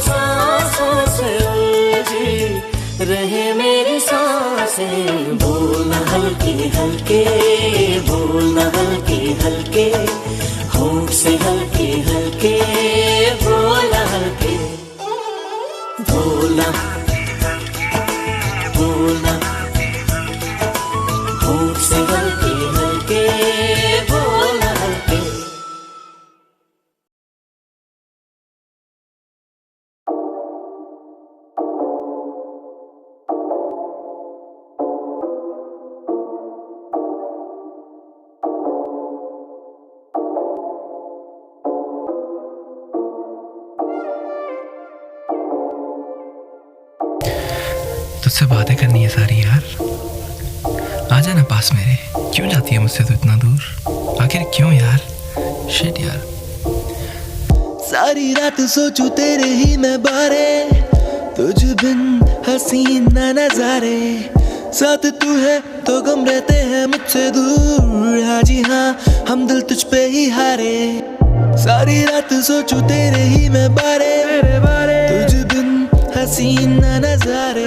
सांसों से उलझी रहे मेरी सांसें। बोलना हल्के हल्के, बोलना हल्के हल्के, होठ से हल्के हल्के, बोलना हल्के। बोलना बोलना होठ से हल्के हल्के, बोलना हल्के। तुझसे बातें करनी है सारी यार। आ जाना पास मेरे, क्यों जाती है मुझसे तू इतना दूर? आखिर क्यों यार? शिट यार। सारी रात सोचूं तेरे ही मैं बारे, तुझ बिन हसीन न नजारे, साथ तू है तो गम रहते हैं मुझसे दूर। हाँ जी हाँ, हम दिल तुझ पे ही हारे। सारी रात सोचूं तेरे ही मैं बारे, तुझ बिन हसीन न नजारे,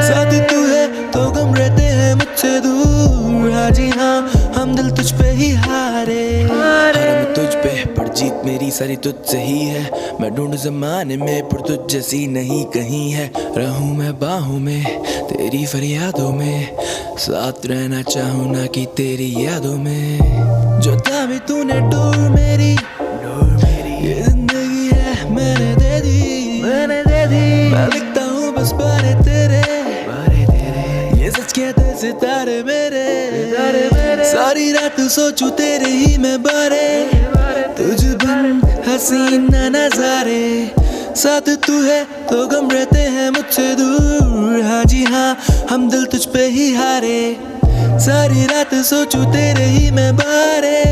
साथ तू है तो गम रहते हैं मुझसे दूर। हाँ जी हाँ, हम दिल तुझ पे ही हारे। मैं तुझ पे पर जीत मेरी सारी तुझसे ही है। मैं ढूंढ जमाने में पर तुझ जैसी नहीं कहीं है। रहूं मैं बाहों में तेरी फरियादों में, साथ रहना चाहूं ना कि तेरी यादों में। जो थामी तूने डोर मेरी, ये जिंदगी है मैंने दे दी। मैं लिखता हूँ बस बारे तेरे, ये सच कहते सितारे मेरे। सारी रात सोचूं तेरे ही मैं बारे, तुझ बिन हसीन न नजारे, साथ तू है तो गम रहते हैं मुझसे दूर। हाँ जी हाँ, हम दिल तुझ पे ही हारे। सारी रात सोचूं तेरे ही मैं बारे,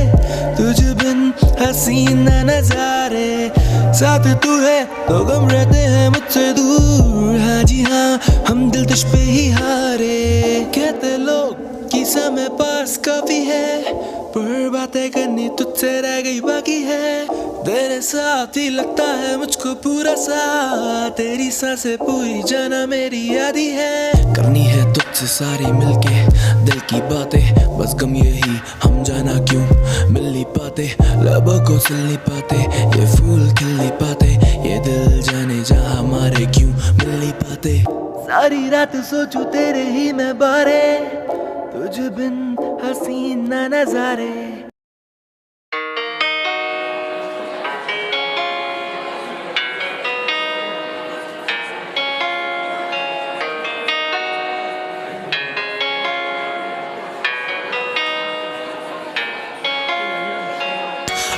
तुझ बिन हसीन न नजारे, साथ तू है तो गम रहते हैं मुझसे दूर। हाँ जी हाँ, हम दिल तुझ पे ही हारे। कहते लोग कि समय पास काफी है, पर बातें करनी तुझसे रह गई बाकी है। तेरे साथ ही लगता है मुझको पूरा सा, तेरी सांसें पूरी जाना मेरी यादी है। करनी है तुझसे सारी मिलके दिल की बातें, बस गम यही हम जाना क्यों मिल नहीं पाते। लबों को सिल नहीं पाते, ये फूल खिल नहीं पाते, ये दिल जाने जहाँ हमारे क्यों मिल नहीं पाते। सारी रात सोचूं तेरे ही मैं बारे, तुझ बिन हसीन न नजारे।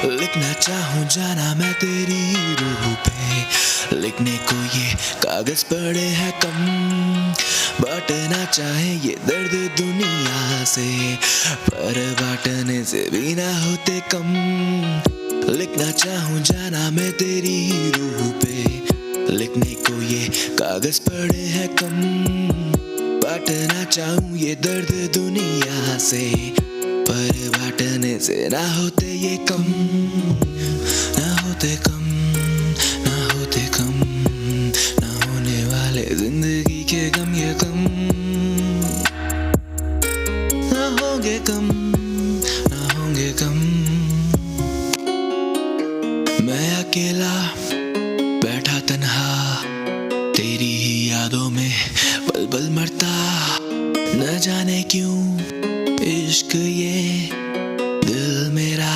लिखना चाहूँ जाना मैं तेरी रूह पे, लिखने को ये कागज पड़े हैं कम, बांटना चाहे ये दर्द दुनिया से, पर बांटने से भी ना होते कम। लिखना चाहूँ जाना मैं तेरी रूह पे, लिखने को ये कागज पड़े हैं कम, बांटना चाहूँ ये दर्द दुनिया से, पर बांटने से ना होते ये कम, ना होते कम, ना होते कम, ना होने वाले जिंदगी के गम ये कम, ना होंगे कम, ना होंगे कम। मैं अकेला बैठा तन्हा तेरी ही यादों में पल पल मरता, न जाने क्यों इश्क ये दिल मेरा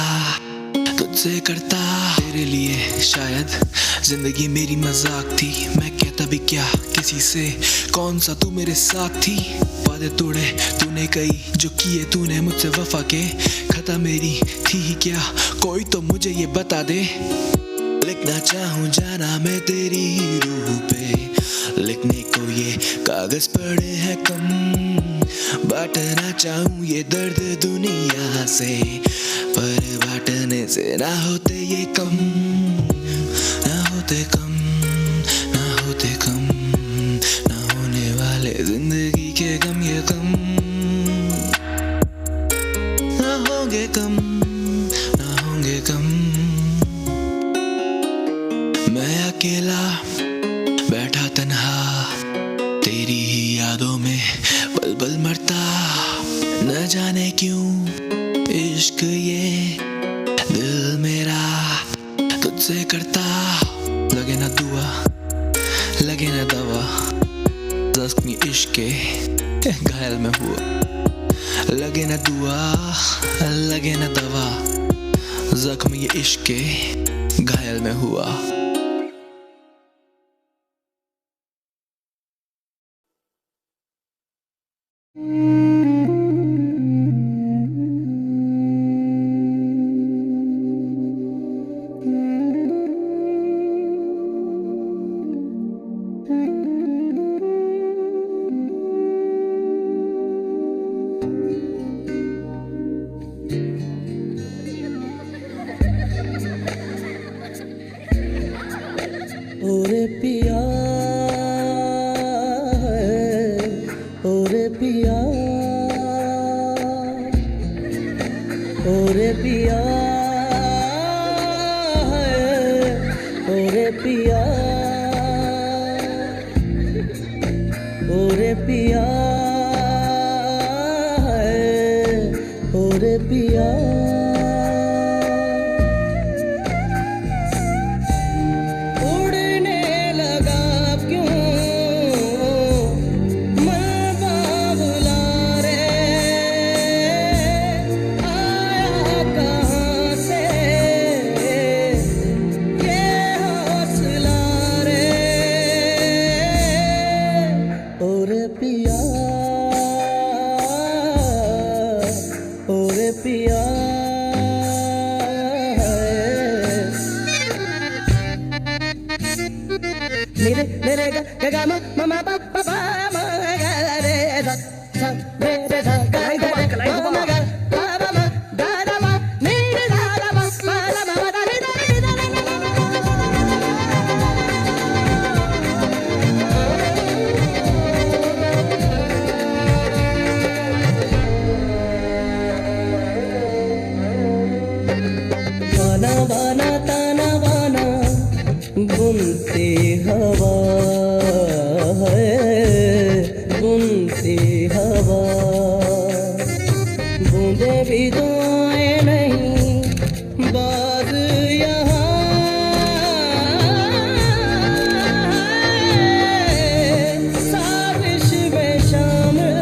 तुझसे करता। तेरे लिए शायद जिंदगी मेरी मजाक थी, मैं कहता भी क्या किसी से, कौन सा तू मेरे साथ थी। वादे तोड़े तूने कई, जो किए तूने मुझसे वफा के, खता मेरी थी ही क्या, कोई तो मुझे ये बता दे। लिखना चाहूँ जाना मैं तेरी रूह पे, लिखने को ये कागज पड़े हैं कम, बांटना चाहूँ ये दर्द दुनिया से, पर बांटने से ना होते ये कम, ना होते कम, ना होते कम, ना होने वाले जिंदगी के गम ये कम, ना होंगे कम, ना होंगे कम। मैं अकेला बैठा तन्हा तेरी ही यादों में पल पल मरता, न जाने क्यों इश्क ये दिल मेरा तुझसे करता। लगे ना दुआ लगे ना दवा, जख्मी इश्क के घायल में हुआ, लगे ना दुआ लगे ना दवा, जख्मी ये इश्क के घायल में हुआ। ओरे पिया है, ओरे पिया, ओरे पिया है, ओरे पिया। उड़ने लगा क्यों मन बाबुला रे, आया कहाँ से ये हौसला रे, ओरे पिया, ओरे पिया। मेरे मेरे ग ग म म म प प प म ग रे ध ध रे रे ध ग ग रे म म ग प प म ग ध म नि रे ध ध म प ल म ध रे ध रे ध बाना बाना ताना बाना बुनती हवा है, बुनती हवा, बूंदे भी दुआएं नहीं बाज यहाँ, साजिश में शामिल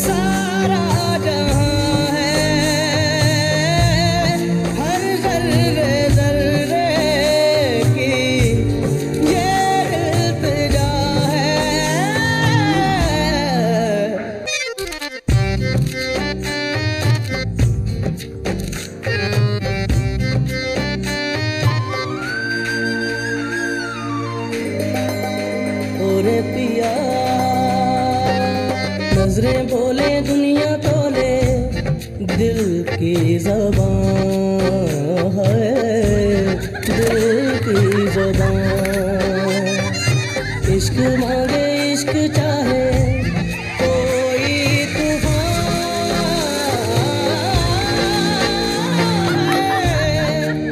सारा जहाँ है, हर जर्रे जर्रे की ये इल्तिजा है। ओरे पिया, नजरें बोले दुनिया तोले, दिल की ज़बान है, दिल की ज़बान। इश्क मांगे इश्क चाहे कोई तूफान,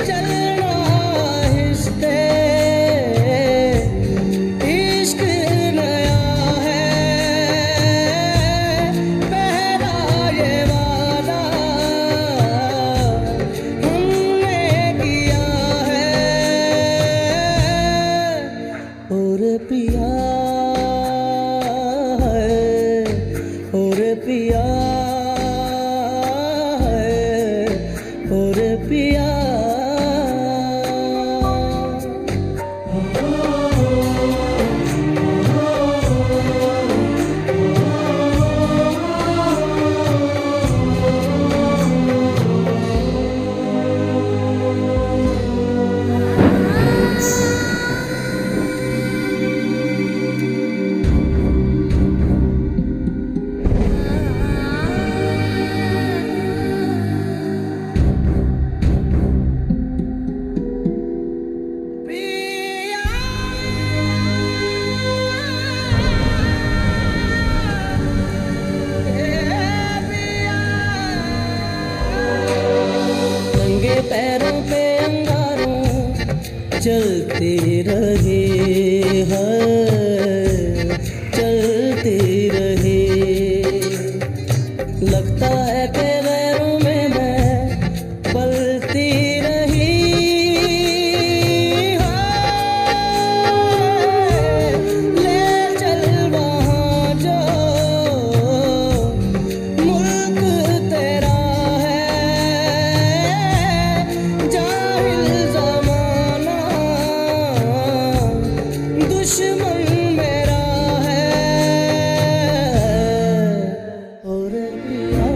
चलना आहिस्ते, इश्क नया है, पहला ये वादा हमने किया है, ओरे पिया है, ओरे पिया है, ओरे पिया। नंगे पैरों पे अंगारों चलते रहे हैं, चलते रहे, लगता है कि गैरों में मैं पलती रही, ले चल वहाँ जो मुल्क तेरा है, जाहिल ज़माना दुश्मन मेरा है, ओरे पिया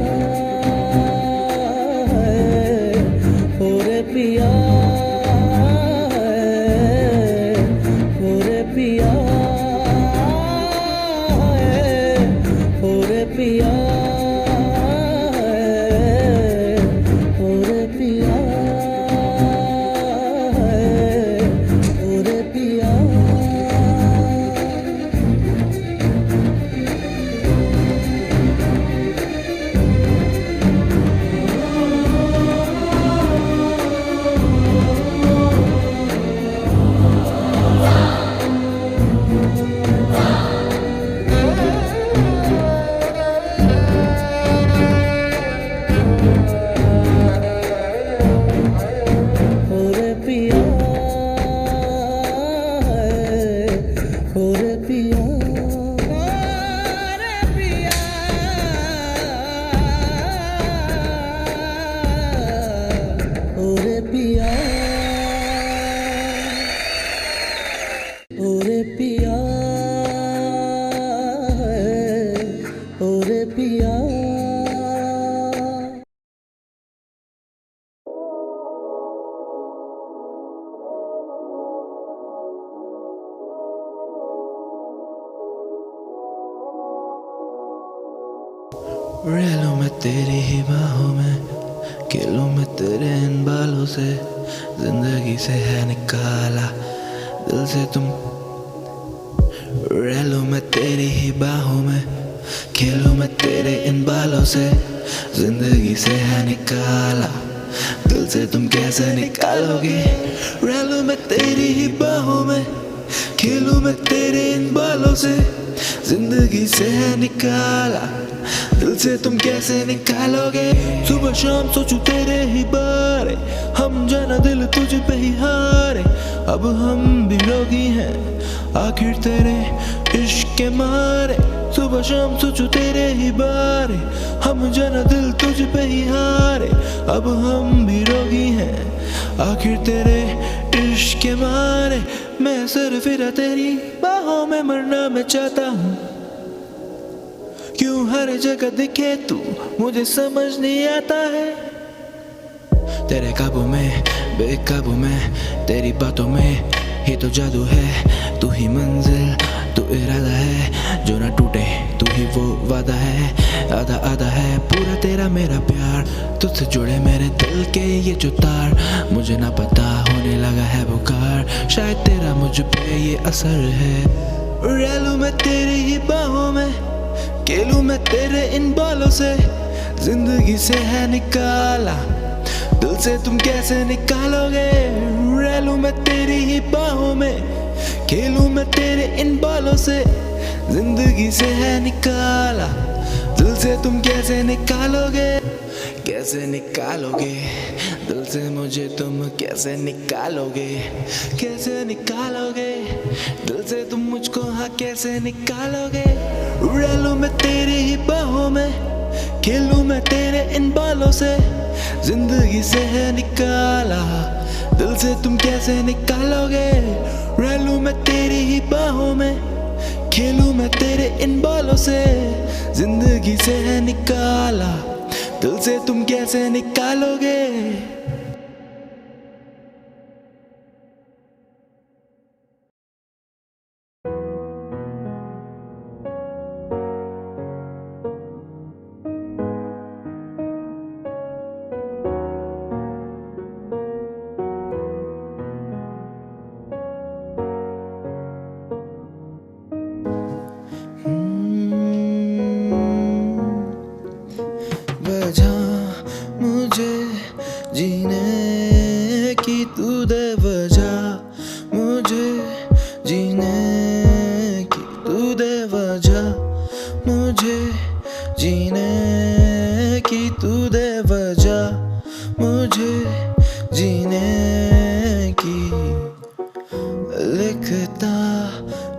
है, ओरे पिया है, ओरे पिया है, ओरे पिया है, ओरे पिया है, ओरे पिया। पिया। रह मैं तेरी ही बाहों में, खेलूं मैं तेरे इन बालों से, जिंदगी से है निकाला दिल से तुम। रह लूं मैं तेरी ही बाहों में, खेलूं मैं तेरे इन बालों से, जिंदगी से है निकाला दिल से तुम कैसे निकालोगे। रह लूं मैं तेरी ही बाहों में, खेलूं मैं तेरे इन बालों से, जिंदगी से है निकाला दिल से तुम कैसे निकालोगे। सुबह शाम सोचूं तेरे ही बारे, हम जाना दिल तुझ पे ही हारे। अब हम भी रोगी हैं आखिर तेरे इश्क के मारे। सुबह शाम सोचूं तेरे ही बारे, हम जाना दिल तुझ पे ही हारे। अब हम भी रोगी हैं आखिर तेरे इश्क के मारे। मैं सर फिरा तेरी बाहों में, मरना मैं चाहता हूँ। क्यों हर जगह दिखे तू, मुझे समझ नहीं आता है। तेरे काबू में बेकाबू में, तेरी बातों में ही तो जादू है। तू ही मंजिल तू इरादा है, जो ना टूटे तू ही वो वादा है। आधा आधा है पूरा तेरा मेरा प्यार, तुझसे जुड़े मेरे दिल के ये जो तार। मुझे ना पता होने लगा है बुखार, शायद तेरा मुझ पे ये असर है। रह लूं मैं तेरी ही बाहों में, खेलूं मैं तेरे इन बालों से, जिंदगी से है निकाला दिल से तुम कैसे निकालोगे। रह लूं मैं तेरी ही बाहों में, खेलूं मैं तेरे इन बालों से, जिंदगी से है निकाला दिल से तुम कैसे निकालोगे। कैसे निकालोगे दिल से मुझे तुम, कैसे निकालोगे, कैसे निकालोगे दिल से तुम मुझको, हाँ कैसे निकालोगे। रह लूं मैं तेरी ही बाहों में, खेलूं मैं तेरे इन बालों से, जिंदगी से है निकाला दिल से तुम कैसे निकालोगे। रह लूं मैं तेरी ही बाहों में, खेलूं मैं तेरे इन बालों से, जिंदगी से है निकाला दिल से तुम कैसे निकालोगे। वजह मुझे जीने की तू दे, वजह मुझे जीने की तू दे, वजह मुझे जीने की तू दे, वजह मुझे जीने की। लिखता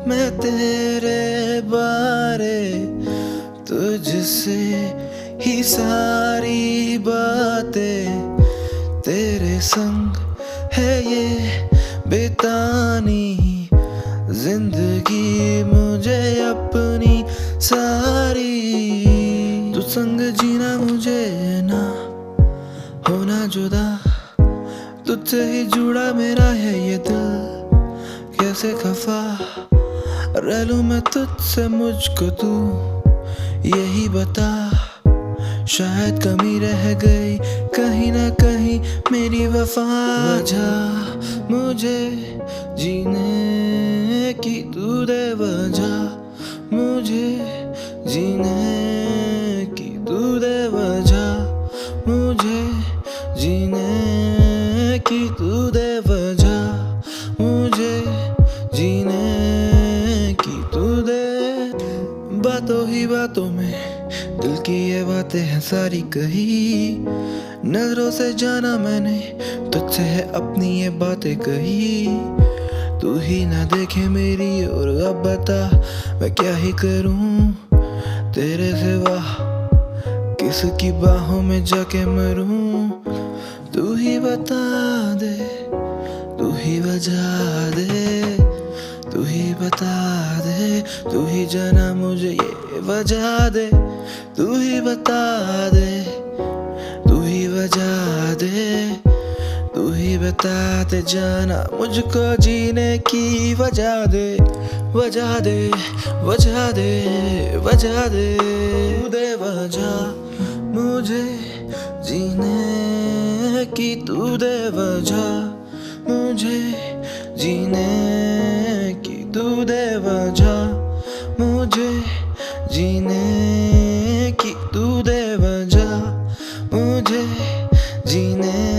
मैं तेरे बारे, तुझसे ही सारी बातें, तेरे संग है ये बितानी जिंदगी मुझे अपनी सारी। तू संग जीना मुझे ना होना जुदा, तुझसे ही जुड़ा मेरा है ये दिल, कैसे खफा रह लूं मैं तुझसे, मुझको तू यही बता। शायद कमी रह गई कहीं ना कहीं मेरी वफा। वजह मुझे जीने की तू दे, वजह मुझे जीने की तू दे, वजह मुझे जीने की तू दे, वजह मुझे जीने की तू दे। बातों ही बातों में दिल की ये बातें हैं सारी कही, नजरों से जाना मैंने तुझसे है अपनी ये बातें कही। तू ही ना देखे मेरी और अब बता मैं क्या ही करूं, तेरे सिवा किसकी बाहों में जाके मरूं। तू ही बता दे, तू ही बजा दे, तू ही बता दे, तू ही जाना मुझे ये वजह दे। तू ही बता दे, तू ही वजह दे, तू ही बता दे जाना मुझको जीने की वजह दे, वजह दे, वजह दे, वजह दे, तू दे वजह मुझे जीने की, तू दे वजह मुझे जीने की, तू दे वजह मुझे जीने की, तू दे वजह मुझे जीने